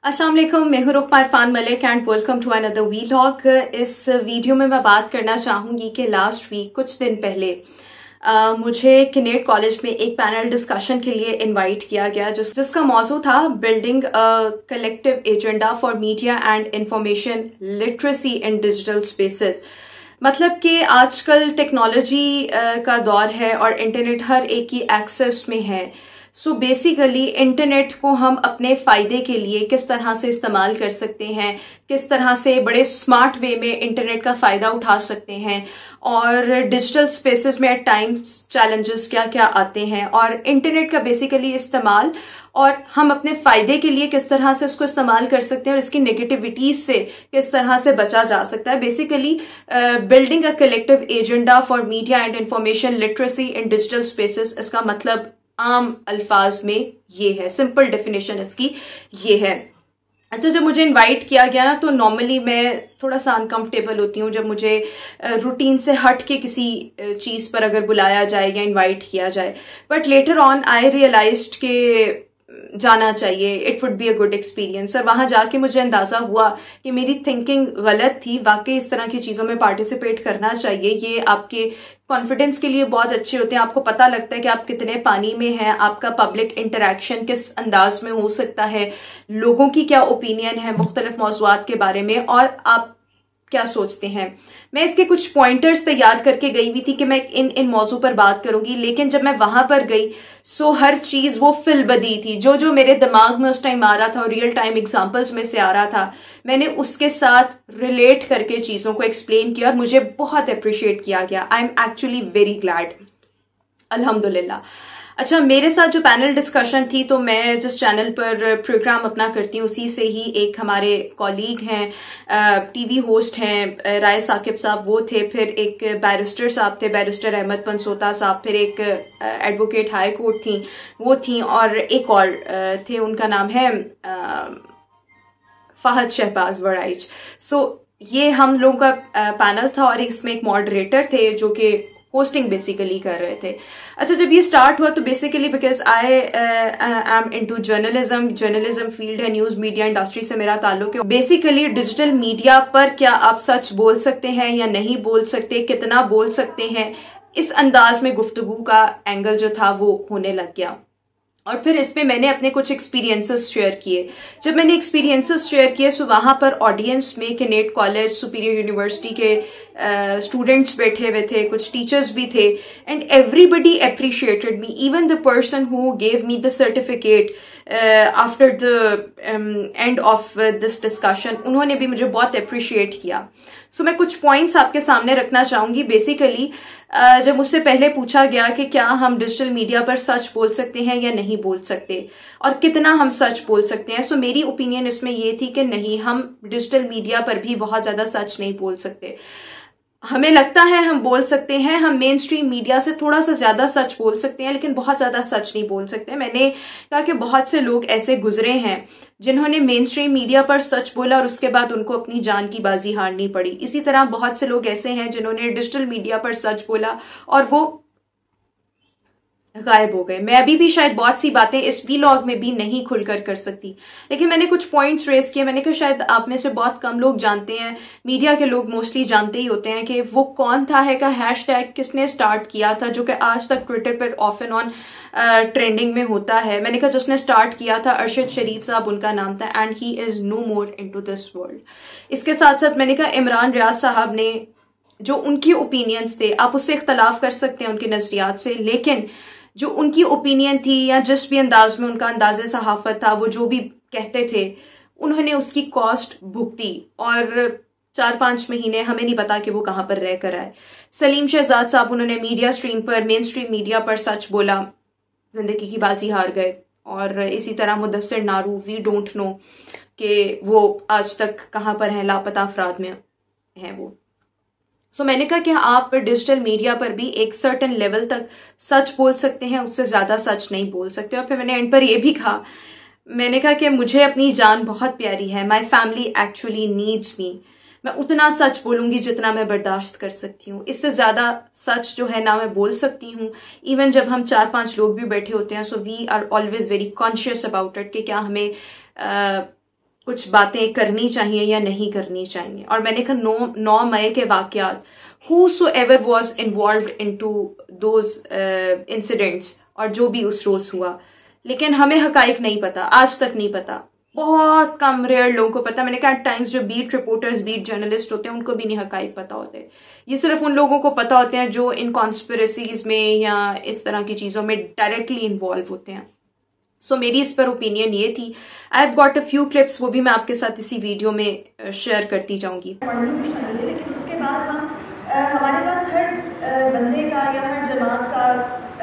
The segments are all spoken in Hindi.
अस्सलाम वालेकुम, मैं हूं Rukma Irfan Malik and welcome to another vlog. इस वीडियो में मैं बात करना चाहूँगी कि लास्ट वीक कुछ दिन पहले मुझे किनेट कॉलेज में एक पैनल डिस्कशन के लिए इनवाइट किया गया जिसका मौजू था building a collective agenda for media and information literacy in digital spaces. मतलब कि आजकल टेक्नोलॉजी का दौर है और इंटरनेट हर एक की एक्सेस में है। सो बेसिकली इंटरनेट को हम अपने फ़ायदे के लिए किस तरह से इस्तेमाल कर सकते हैं, किस तरह से बड़े स्मार्ट वे में इंटरनेट का फ़ायदा उठा सकते हैं और डिजिटल स्पेसेस में एट टाइम्स चैलेंजेस क्या क्या आते हैं और इंटरनेट का बेसिकली इस्तेमाल और हम अपने फ़ायदे के लिए किस तरह से इसको इस्तेमाल कर सकते हैं और इसकी नेगेटिविटीज़ से किस तरह से बचा जा सकता है। Basically building a collective agenda for media and information literacy in digital spaces, इसका मतलब आम अल्फाज में ये है, सिंपल डेफिनेशन इसकी ये है। अच्छा, जब मुझे इनवाइट किया गया ना तो नॉर्मली मैं थोड़ा सा अनकंफर्टेबल होती हूँ जब मुझे रूटीन से हट के किसी चीज़ पर अगर बुलाया जाए या इनवाइट किया जाए, but later on I realised कि जाना चाहिए, it would be a good experience. और वहाँ जाके मुझे अंदाज़ा हुआ कि मेरी थिंकिंग गलत थी। वाकई इस तरह की चीज़ों में पार्टिसिपेट करना चाहिए, ये आपके कॉन्फिडेंस के लिए बहुत अच्छे होते हैं। आपको पता लगता है कि आप कितने पानी में हैं, आपका पब्लिक इंटरेक्शन किस अंदाज में हो सकता है, लोगों की क्या ओपिनियन है मुख्तलिफ मौज़ूआत के बारे में और आप क्या सोचते हैं। मैं इसके कुछ पॉइंटर्स तैयार करके गई हुई थी कि मैं इन मौजू पर बात करूंगी, लेकिन जब मैं वहां पर गई सो हर चीज वो फिलबदी थी। जो मेरे दिमाग में उस टाइम आ रहा था और रियल टाइम एग्जांपल्स में से आ रहा था, मैंने उसके साथ रिलेट करके चीजों को एक्सप्लेन किया और मुझे बहुत अप्रिशिएट किया गया। I am actually very glad, अल्हम्दुलिल्लाह। अच्छा, मेरे साथ जो पैनल डिस्कशन थी, तो मैं जिस चैनल पर प्रोग्राम अपना करती हूँ उसी से ही एक हमारे कॉलीग हैं, टीवी होस्ट हैं, राय साकिब साहब, वो थे। फिर एक बैरिस्टर साहब थे, बैरिस्टर अहमद पंसोता साहब। फिर एक एडवोकेट हाई कोर्ट थी, वो थी। और एक और थे, उनका नाम है फहद शहबाज वराइच। सो ये हम लोगों का पैनल था और इसमें एक मॉडरेटर थे जो कि होस्टिंग बेसिकली कर रहे थे। अच्छा, जब ये स्टार्ट हुआ तो basically because I am into journalism field है, न्यूज मीडिया इंडस्ट्री से मेरा ताल्लुक है। बेसिकली डिजिटल मीडिया पर क्या आप सच बोल सकते हैं या नहीं बोल सकते, कितना बोल सकते हैं, इस अंदाज में गुफ्तगू का एंगल जो था वो होने लग गया। और फिर इसमें मैंने अपने कुछ एक्सपीरियंसेस शेयर किए। जब मैंने एक्सपीरियंसेस शेयर किए तो वहाँ पर ऑडियंस में किनेट कॉलेज सुपीरियर यूनिवर्सिटी के स्टूडेंट्स बैठे हुए थे, कुछ टीचर्स भी थे, and everybody appreciated me, even the person who gave me the certificate after the end of this discussion, उन्होंने भी मुझे बहुत अप्रिशिएट किया। सो मैं कुछ पॉइंट्स आपके सामने रखना चाहूँगी। बेसिकली जब मुझसे पहले पूछा गया कि क्या हम डिजिटल मीडिया पर सच बोल सकते हैं या नहीं बोल सकते और कितना हम सच बोल सकते हैं, सो मेरी ओपिनियन इसमें ये थी कि नहीं, हम डिजिटल मीडिया पर भी बहुत ज़्यादा सच नहीं बोल सकते। हमें लगता है हम बोल सकते हैं, हम मेन स्ट्रीम मीडिया से थोड़ा सा ज़्यादा सच बोल सकते हैं, लेकिन बहुत ज़्यादा सच नहीं बोल सकते। मैंने कहा कि बहुत से लोग ऐसे गुजरे हैं जिन्होंने मेन स्ट्रीम मीडिया पर सच बोला और उसके बाद उनको अपनी जान की बाजी हारनी पड़ी। इसी तरह बहुत से लोग ऐसे हैं जिन्होंने डिजिटल मीडिया पर सच बोला और वो गायब हो गए। मैं अभी भी शायद बहुत सी बातें इस वीलॉग में भी नहीं खुलकर कर सकती, लेकिन मैंने कुछ पॉइंट्स रेस किए। मैंने कहा शायद आप में से बहुत कम लोग जानते हैं, मीडिया के लोग मोस्टली जानते ही होते हैं कि वो कौन था है का हैशटैग किसने स्टार्ट किया था, जो कि आज तक ट्विटर पर ऑफ एंड ऑन ट्रेंडिंग में होता है। मैंने कहा जिसने स्टार्ट किया था अरशद शरीफ साहब, उनका नाम था, and he is no more into this world. इसके साथ साथ मैंने कहा इमरान रियाज साहब ने जो उनकी ओपिनियंस थे, आप उससे इख्तलाफ कर सकते हैं उनके नजरियात से, लेकिन जो उनकी ओपिनियन थी या जिस भी अंदाज में उनका अंदाज़े सहाफत था, वो जो भी कहते थे, उन्होंने उसकी कॉस्ट भुगती और 4-5 महीने हमें नहीं पता कि वो कहाँ पर रह कर आए। सलीम शहजाद साहब, उन्होंने मीडिया स्ट्रीम पर, मेन स्ट्रीम मीडिया पर सच बोला, जिंदगी की बाजी हार गए। और इसी तरह मुदस्सिर नारू, वी डोंट नो कि वो आज तक कहाँ पर हैं, लापता अफराद में हैं वो। सो मैंने कहा कि आप डिजिटल मीडिया पर भी एक सर्टन लेवल तक सच बोल सकते हैं, उससे ज़्यादा सच नहीं बोल सकते। और फिर मैंने एंड पर यह भी कहा, मैंने कहा कि मुझे अपनी जान बहुत प्यारी है, माई फैमिली एक्चुअली नीड्स मी। मैं उतना सच बोलूँगी जितना मैं बर्दाश्त कर सकती हूँ, इससे ज़्यादा सच जो है ना मैं बोल सकती हूँ। इवन जब हम 4-5 लोग भी बैठे होते हैं, so we are always very conscious about it कि क्या हमें कुछ बातें करनी चाहिए या नहीं करनी चाहिए। और मैंने कहा 9 मई के वाकयात, whosoever was involved into those incidents, और जो भी उस रोज हुआ, लेकिन हमें हकाइक नहीं पता, आज तक नहीं पता, बहुत कम रेयर लोगों को पता। मैंने कहा एट टाइम्स जो बीट रिपोर्टर्स, बीट जर्नलिस्ट होते हैं, उनको भी नहीं हकाइक पता होते। ये सिर्फ उन लोगों को पता होते हैं जो इन कॉन्स्पिरेसीज में या इस तरह की चीज़ों में डायरेक्टली इन्वॉल्व होते हैं। सो मेरी इस पर ओपिनियन ये थी। I have got a few clips, वो भी मैं आपके साथ इसी वीडियो में शेयर करती जाऊंगी। लेकिन उसके बाद हमारे पास हर बंदे का या हर जमात का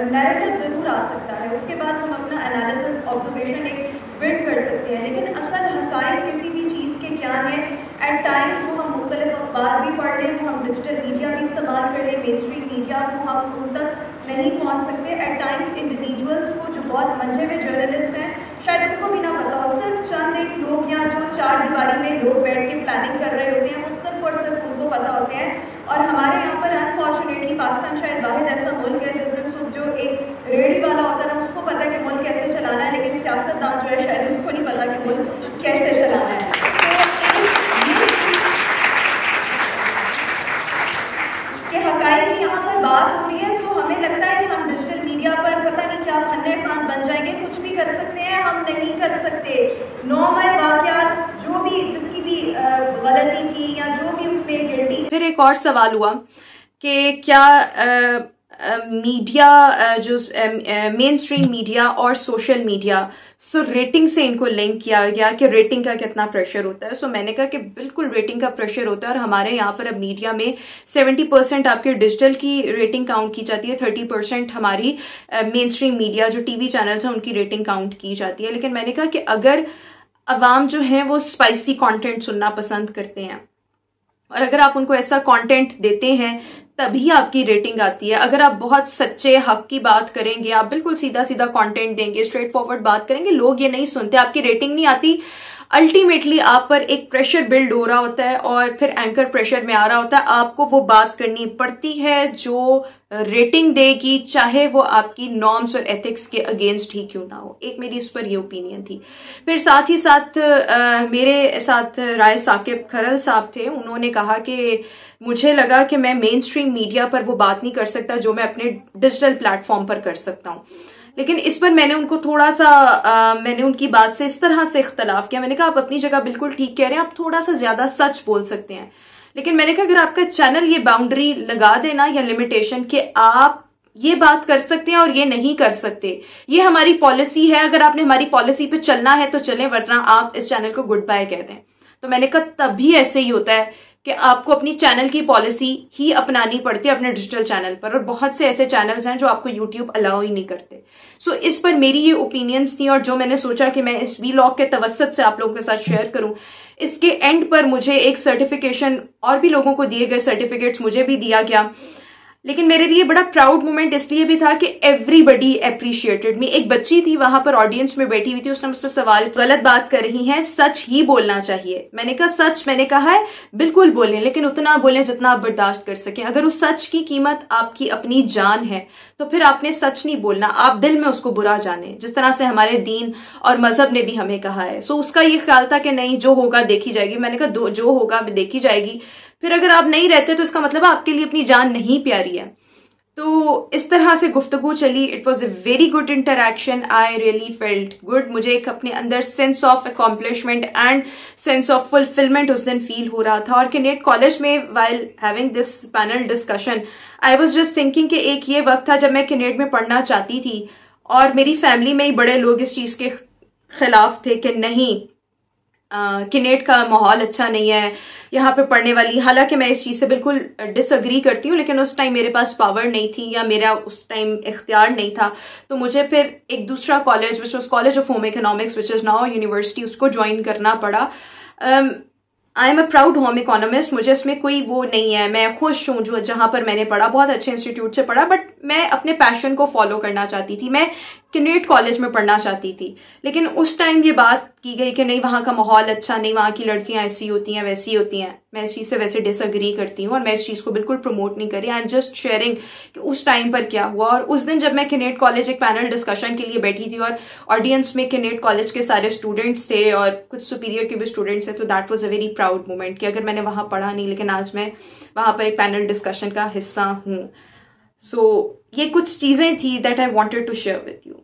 नैरेटिव ज़रूर आ सकता है। उसके बाद हम अपना एनालिसिस, ऑब्जर्वेशन एक बिल्ड कर सकते हैं, लेकिन असल हक़ाइक़ किसी भी चीज़ के क्या है, एट टाइम्स वो हम मुख्तलिफ अखबार भी पढ़ लें, वो हम डिजिटल मीडिया भी इस्तेमाल कर लें, मेन स्ट्रीम मीडिया को हम उन तक नहीं पहुँच सकते। एट टाइम्स इंडिविजुअल्स को जो बहुत मंझे हुए जर्नलिस्ट हैं, शायद उनको भी ना पता हो, सिर्फ चंद एक लोग या जो 4 दीवारी में लोग बैठ के प्लानिंग कर रहे होते हैं, वो सिर्फ और सिर्फ उनको पता होते हैं। और हमारे यहाँ पर अनफॉर्चुनेटली पाकिस्तान शायद वाहिद ऐसा मुल्क है जिस दिन सुबह जो एक रेडी वाला होता है ना, उसको पता है कि मुल्क कैसे चलाना है, लेकिन सियासतदान जो है शायद उसको नहीं पता कि मुल्क कैसे चलाना है। कि हक़ाइक़ की यहाँ पर बात हो रही है, सो हमें लगता है कि हम डिजिटल मीडिया पर पता नहीं क्या फन्ने फान बन जाएंगे, कुछ भी कर सकते हैं, हम नहीं कर सकते। 9 मई वाक़यात जो भी जिसकी भी गलती थी या जो भी उसमें गिल्टी। फिर एक और सवाल हुआ कि क्या मीडिया जो मेन स्ट्रीम मीडिया और सोशल मीडिया, सो रेटिंग से इनको लिंक किया गया कि रेटिंग का कितना प्रेशर होता है। सो मैंने कहा कि बिल्कुल रेटिंग का प्रेशर होता है, और हमारे यहाँ पर अब मीडिया में 70% आपके डिजिटल की रेटिंग काउंट की जाती है, 30% हमारी मेन स्ट्रीम मीडिया जो टीवी चैनल्स हैं उनकी रेटिंग काउंट की जाती है। लेकिन मैंने कहा कि अगर अवाम जो है वो स्पाइसी कंटेंट सुनना पसंद करते हैं, और अगर आप उनको ऐसा कंटेंट देते हैं तभी आपकी रेटिंग आती है। अगर आप बहुत सच्चे हक की बात करेंगे, आप बिल्कुल सीधा सीधा कंटेंट देंगे, स्ट्रेट फॉरवर्ड बात करेंगे, लोग ये नहीं सुनते, आपकी रेटिंग नहीं आती। अल्टीमेटली आप पर एक प्रेशर बिल्ड हो रहा होता है, और फिर एंकर प्रेशर में आ रहा होता है, आपको वो बात करनी पड़ती है जो रेटिंग देगी, चाहे वो आपकी नॉर्म्स और एथिक्स के अगेंस्ट ही क्यों ना हो। एक मेरी इस पर ये ओपिनियन थी। फिर साथ ही साथ मेरे साथ राय साकिब खरल साहब थे, उन्होंने कहा कि मुझे लगा कि मैं मेन स्ट्रीम मीडिया पर वो बात नहीं कर सकता जो मैं अपने डिजिटल प्लेटफॉर्म पर कर सकता हूँ। लेकिन इस पर मैंने उनको थोड़ा सा मैंने उनकी बात से इस तरह से इख्तलाफ किया। मैंने कहा आप अपनी जगह बिल्कुल ठीक कह रहे हैं, आप थोड़ा सा ज्यादा सच बोल सकते हैं, लेकिन मैंने कहा अगर आपका चैनल ये बाउंड्री लगा देना या लिमिटेशन कि आप ये बात कर सकते हैं और ये नहीं कर सकते, ये हमारी पॉलिसी है, अगर आपने हमारी पॉलिसी पे चलना है तो चलें, वरना आप इस चैनल को गुड बाय कह दें। तो मैंने कहा तभी ऐसे ही होता है कि आपको अपनी चैनल की पॉलिसी ही अपनानी पड़ती है अपने डिजिटल चैनल पर, और बहुत से ऐसे चैनल्स हैं जो आपको यूट्यूब अलाउ ही नहीं करते। सो इस पर मेरी ये ओपिनियंस थी, और जो मैंने सोचा कि मैं इस वीलॉग के तवस्सुत से आप लोगों के साथ शेयर करूं। इसके एंड पर मुझे एक सर्टिफिकेशन, और भी लोगों को दिए गए सर्टिफिकेट्स मुझे भी दिया गया, लेकिन मेरे लिए बड़ा प्राउड मोमेंट इसलिए भी था कि एवरीबडी अप्रिशिएटेड मी। एक बच्ची थी वहां पर ऑडियंस में बैठी हुई थी, उसने मुझसे सवाल, गलत बात कर रही हैं, सच ही बोलना चाहिए। मैंने कहा सच, मैंने कहा है बिल्कुल बोलें, लेकिन उतना बोलें जितना आप बर्दाश्त कर सकें। अगर उस सच की कीमत आपकी अपनी जान है तो फिर आपने सच नहीं बोलना, आप दिल में उसको बुरा जाने, जिस तरह से हमारे दीन और मजहब ने भी हमें कहा है। सो उसका ये ख्याल था कि नहीं, जो होगा देखी जाएगी। मैंने कहा जो होगा देखी जाएगी, फिर अगर आप नहीं रहते तो इसका मतलब आपके लिए अपनी जान नहीं प्यारी है। तो इस तरह से गुफ्तगू चली। It was a very good interaction, I really felt good. मुझे एक अपने अंदर sense of accomplishment and sense of fulfilment उस दिन फील हो रहा था। और किनेट कॉलेज में while having this panel discussion, I was just thinking कि एक ये वक्त था जब मैं किनेट में पढ़ना चाहती थी, और मेरी फैमिली में ही बड़े लोग इस चीज़ के खिलाफ थे कि नहीं, किनेट का माहौल अच्छा नहीं है यहाँ पे पढ़ने वाली। हालांकि मैं इस चीज़ से बिल्कुल डिसअग्री करती हूँ, लेकिन उस टाइम मेरे पास पावर नहीं थी या मेरा उस टाइम इख्तियार नहीं था। तो मुझे फिर एक दूसरा college which was college of home economics which is now university, उसको ज्वाइन करना पड़ा। I am a proud home economist, मुझे इसमें कोई वो नहीं है, मैं खुश हूँ जो जहाँ पर मैंने पढ़ा, बहुत अच्छे इंस्टीट्यूट से पढ़ा, बट मैं अपने पैशन को फॉलो करना चाहती थी, मैं किनेट कॉलेज में पढ़ना चाहती थी। लेकिन उस टाइम ये बात की गई कि नहीं वहाँ का माहौल अच्छा नहीं, वहाँ की लड़कियाँ ऐसी होती हैं वैसी होती हैं। मैं इस चीज़ से वैसे डिसअग्री करती हूँ और मैं इस चीज़ को बिल्कुल प्रमोट नहीं कर रही। आई एम जस्ट शेयरिंग कि उस टाइम पर क्या हुआ। और उस दिन जब मैं किनेट कॉलेज एक पैनल डिस्कशन के लिए बैठी थी और ऑडियंस में किनेट कॉलेज के सारे स्टूडेंट्स थे और कुछ सुपीरियर के भी स्टूडेंट्स थे, तो that was a very proud moment कि अगर मैंने वहाँ पढ़ा नहीं लेकिन आज मैं वहाँ पर एक पैनल डिस्कशन का हिस्सा हूँ। सो ये कुछ चीज़ें थी that I wanted to share with you.